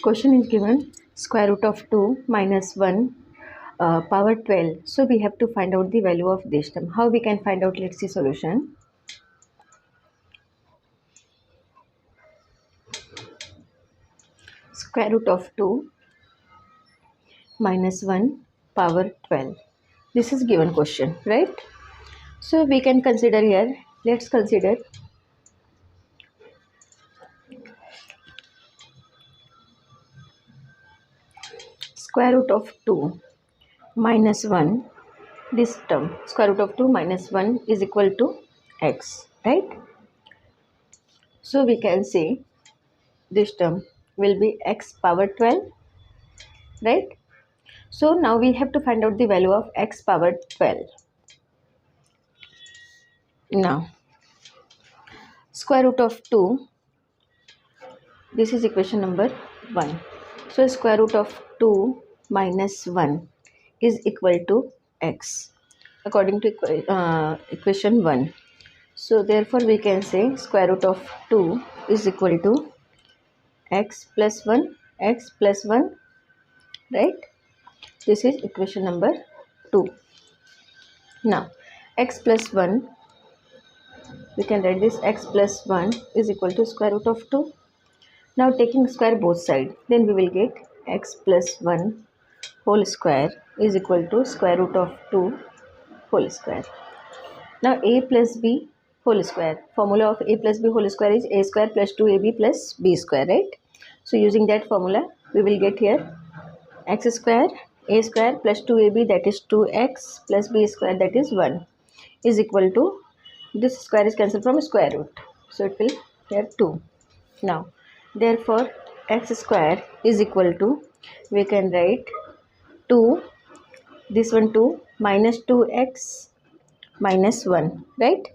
Question is given square root of 2 minus 1 power 12. So we have to find out the value of this term. How we can find out? Let's see solution. Square root of 2 minus 1 power 12. This is given question, right? So we can consider here. Let's consider square root of 2 minus 1. This term square root of 2 minus 1 is equal to x, right? So we can say this term will be x power 12, right? So now we have to find out the value of x power 12. Now square root of 2, this is equation number 1. So square root of 2 minus 1 is equal to x according to equation 1. So therefore we can say square root of 2 is equal to x plus 1, right? This is equation number 2. Now x plus 1, we can write this x plus 1 is equal to square root of 2. Now taking square both sides, then we will get x plus 1 whole square is equal to square root of 2 whole square. Now a plus b whole square. Formula of a plus b whole square is a square plus 2ab plus b square, right? So using that formula, we will get here x square a square plus 2ab, that is 2x, plus b square, that is 1, is equal to, this square is cancelled from square root, so it will here 2. Now therefore x square is equal to, we can write 2, this one 2 minus 2x minus 1, right?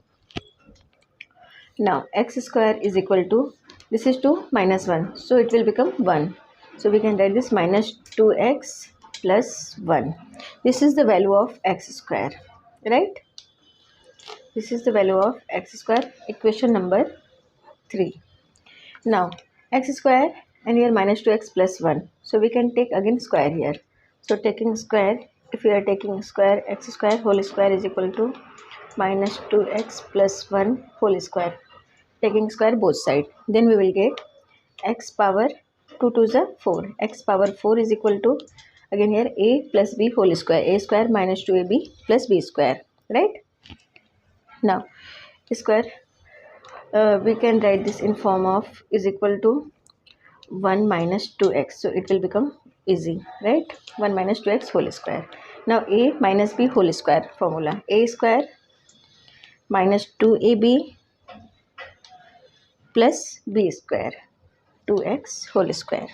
Now x square is equal to, this is 2 minus 1, so it will become 1. So we can write this minus 2x plus 1. This is the value of x square, right? This is the value of x square, equation number 3. Now x square and here minus 2x plus 1. So we can take again square here. So taking square, if we are taking square, x square whole square is equal to minus 2x plus 1 whole square. Taking square both sides, then we will get x power 2 to the 4. X power 4 is equal to, again here a plus b whole square. A square minus 2ab plus b square, right? Now square, we can write this in form of is equal to 1 minus 2x. So it will become easy, right? 1 minus 2x whole square. Now a minus b whole square formula. A square minus 2ab plus b square, 2x whole square.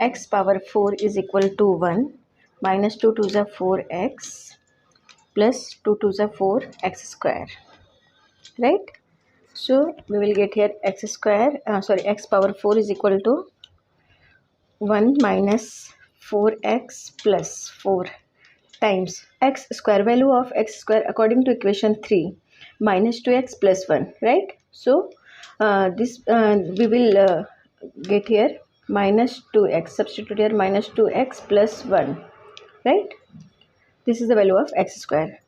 X power 4 is equal to 1 minus 2 to the 4x plus 2 to the 4x square, right? So we will get here x square, x power 4 is equal to 1 minus 4x plus 4 times x square, value of x square according to equation 3 minus 2x plus 1, right? So we will get here minus 2x, substitute here minus 2x plus 1, right? This is the value of x square.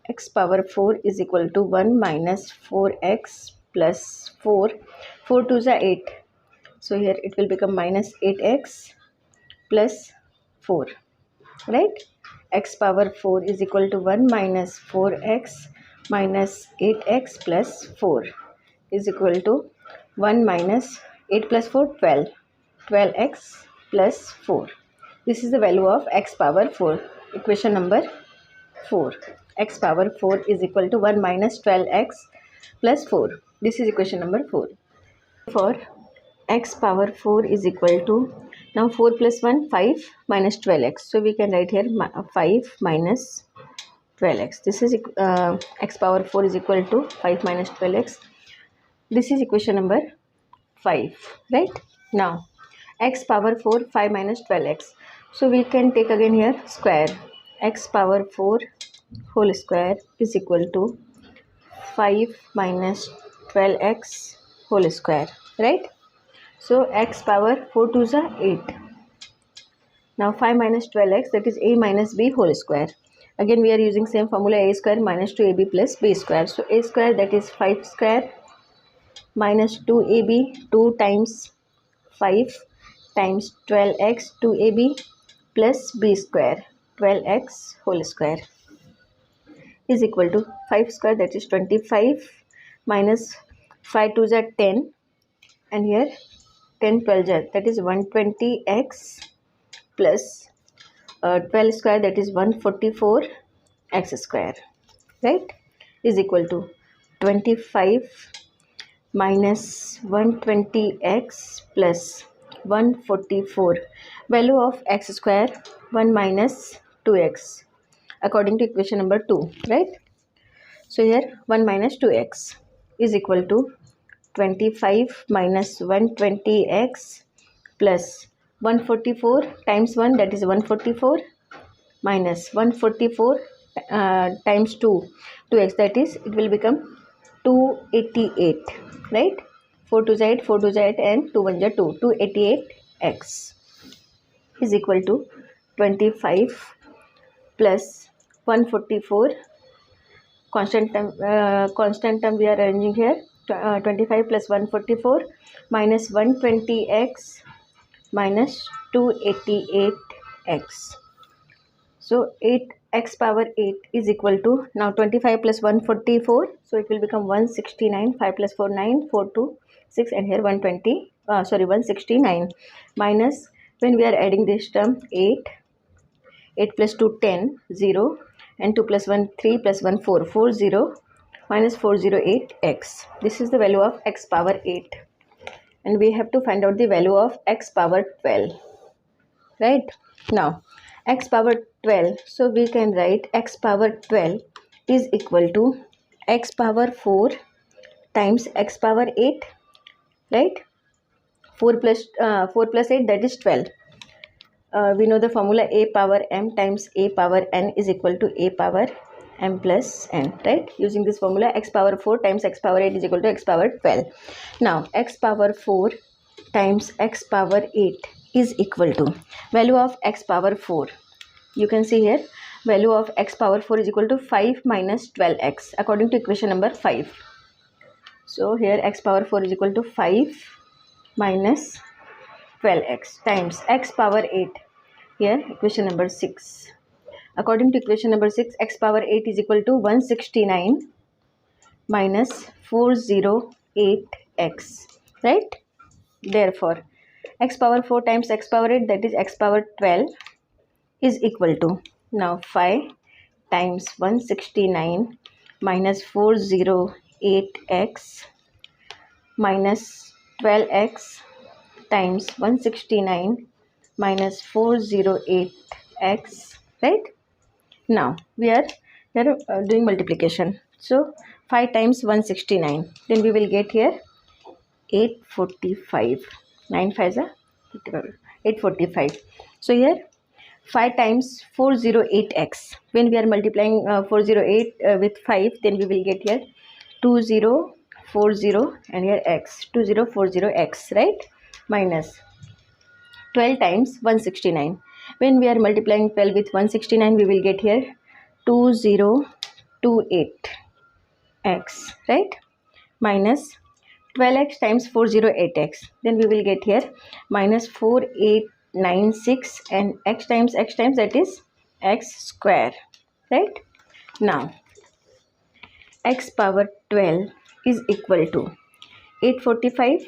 X power 4 is equal to 1 minus 4x plus 4, 4 to the 8, so here it will become minus 8x plus 4, right? X power 4 is equal to 1 minus 4x minus 8x plus 4 is equal to 1 minus 8 plus 4, 12, 12x plus 4. This is the value of x power 4, equation number 4. X power 4 is equal to 1 minus 12x plus 4. This is equation number 4. For x power 4 is equal to, now 4 plus 1, 5 minus 12x. So we can write here 5 minus 12x. This is x power 4 is equal to 5 minus 12x. This is equation number 5, right? Now x power 4, 5 minus 12x. So we can take again here square. X power 4 whole square is equal to 5 minus 12x whole square, right? So x power 4 to the 8. Now 5 minus 12x, that is a minus b whole square. Again we are using same formula, a square minus 2ab plus b square. So a square, that is 5 square minus 2ab, 2 times 5 times 12x 2ab plus b square 12x whole square is equal to 5 square, that is 25 minus 5 to the 10, and here 10 12 that is 120x plus 12 square, that is 144 x square, right, is equal to 25 minus 120x plus 144. Value of x square 1 minus 2x according to equation number 2, right? So here 1 minus 2x is equal to 25 minus 120x plus 144 times 1, that is 144, minus 144 times 2x, that is it will become 288, right? 4 to z 4 to z and 2 1 2, 288x is equal to 25 plus 144, constant term we are arranging here, 25 plus 144 minus 120x minus 288x. So 8x power 8 is equal to, now 25 plus 144, so it will become 169, 5 plus 4 9, 4 2 6, and here 169 minus, when we are adding this term 8 plus 2 10 0, and 2 plus 1 3 plus 1 4 40 minus 408x. This is the value of x power 8, and we have to find out the value of x power 12, right? Now x power 12, so we can write x power 12 is equal to x power 4 times x power 8, right? 4 plus 8, that is 12. We know the formula, a power m times a power n is equal to a power m plus n, right? Using this formula, x power 4 times x power 8 is equal to x power 12. Now x power 4 times x power 8 is equal to value of x power 4. You can see here, value of x power 4 is equal to 5 minus 12x according to equation number 5. So here x power 4 is equal to 5 minus 12x times x power 8, here equation number 6. According to equation number 6, x power 8 is equal to 169 minus 408x, right? Therefore x power 4 times x power 8, that is x power 12, is equal to, now 5 times 169 minus 408x minus 12x times 169 minus 408x, right? Now we are here doing multiplication. So 5 times 169, then we will get here 845. 9 5 are 845. So here 5 times 408x, when we are multiplying 408 with 5, then we will get here 2040, and here x 2040x, right? Minus 12 times 169, when we are multiplying 12 with 169, we will get here 2028x, right? Minus 12x times 408x, then we will get here minus 4896, and x times that is x square, right? Now x power 12 is equal to 845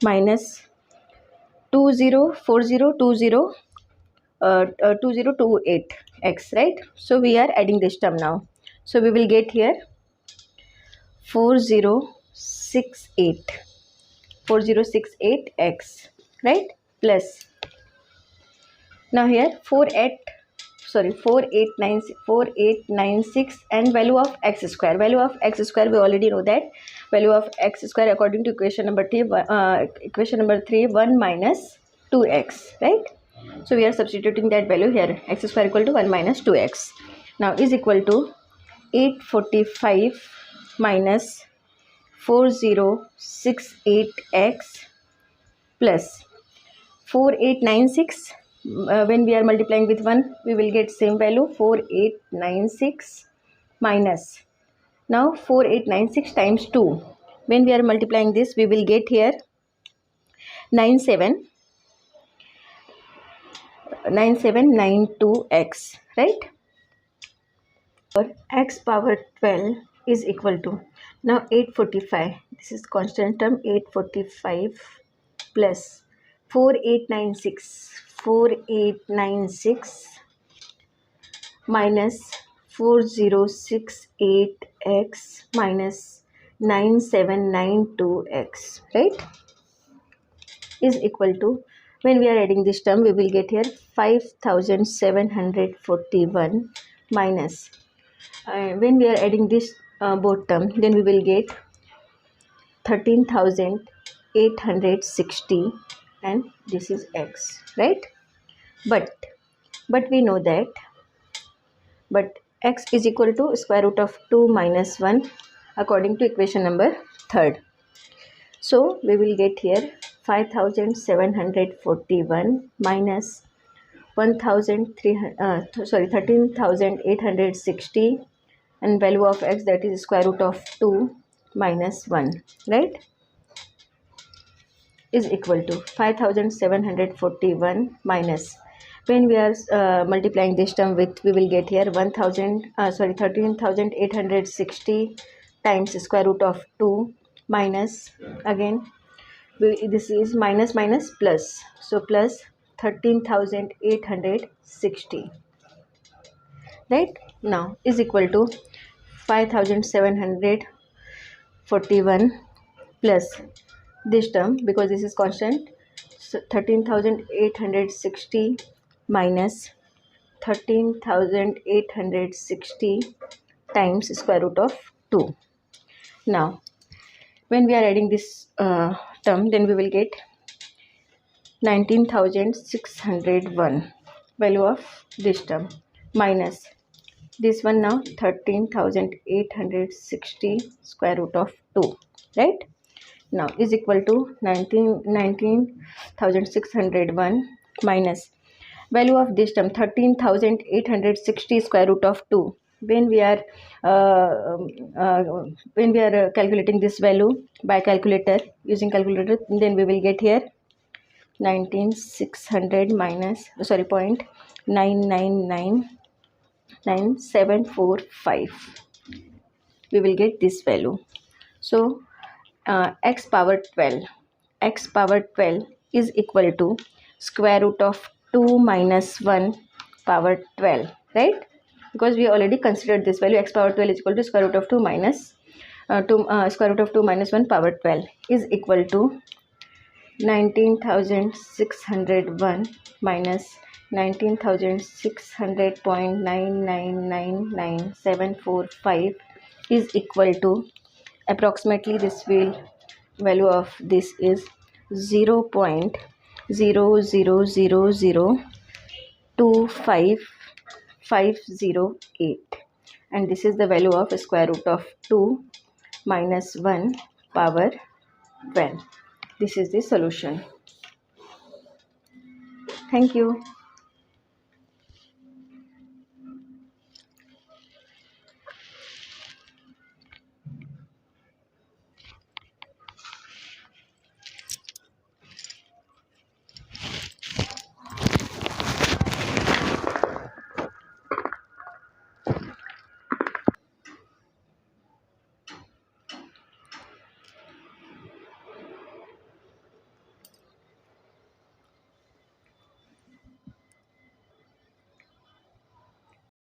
minus 2028x, right? So we are adding this term now, so we will get here 4068x, right? Plus, now here 4896, and value of x square. Value of x square, we already know that value of x square according to equation number 3, 1 minus 2x, right? So we are substituting that value here, x square equal to 1 minus 2x. Now is equal to 845 minus 4068x plus 4896. When we are multiplying with 1, we will get same value, 4896 minus, now 4896 times 2. When we are multiplying this, we will get here 9792x, right? Or x power 12 is equal to, now 845, this is constant term, 845 plus 4896 minus 4068x minus 9792x, right, is equal to, when we are adding this term, we will get here 5741 minus, when we are adding this both term, then we will get 13,860, and this is x, right? But we know that x is equal to square root of 2 minus 1 according to equation number 3rd. So we will get here 5741 minus 13,860, and value of x, that is square root of 2 minus 1, right, is equal to 5741 minus, when we are multiplying this term with, we will get here 13,860 times square root of 2 minus, again this is minus minus plus, so plus 13,860, right, now is equal to 5741 plus this term, because this is constant, so 13,860 minus 13,860 times square root of 2. Now when we are adding this term, then we will get 19,601 value of this term minus this one, now 13,860 square root of 2, right, now is equal to 19,601 minus value of this term 13,860 square root of 2. When we are calculating this value by calculator, using calculator, then we will get here 19,600 minus, sorry, 0.999745, we will get this value. So x power 12 is equal to square root of 2 minus 1 power 12, right, because we already considered this value, x power 12 is equal to square root of 2 minus square root of 2 minus 1 power 12 is equal to 19,601 minus 19,600.9999745 is equal to, approximately this value of this is 0.0002558, and this is the value of square root of 2 minus 1 power 12. This is the solution. Thank you.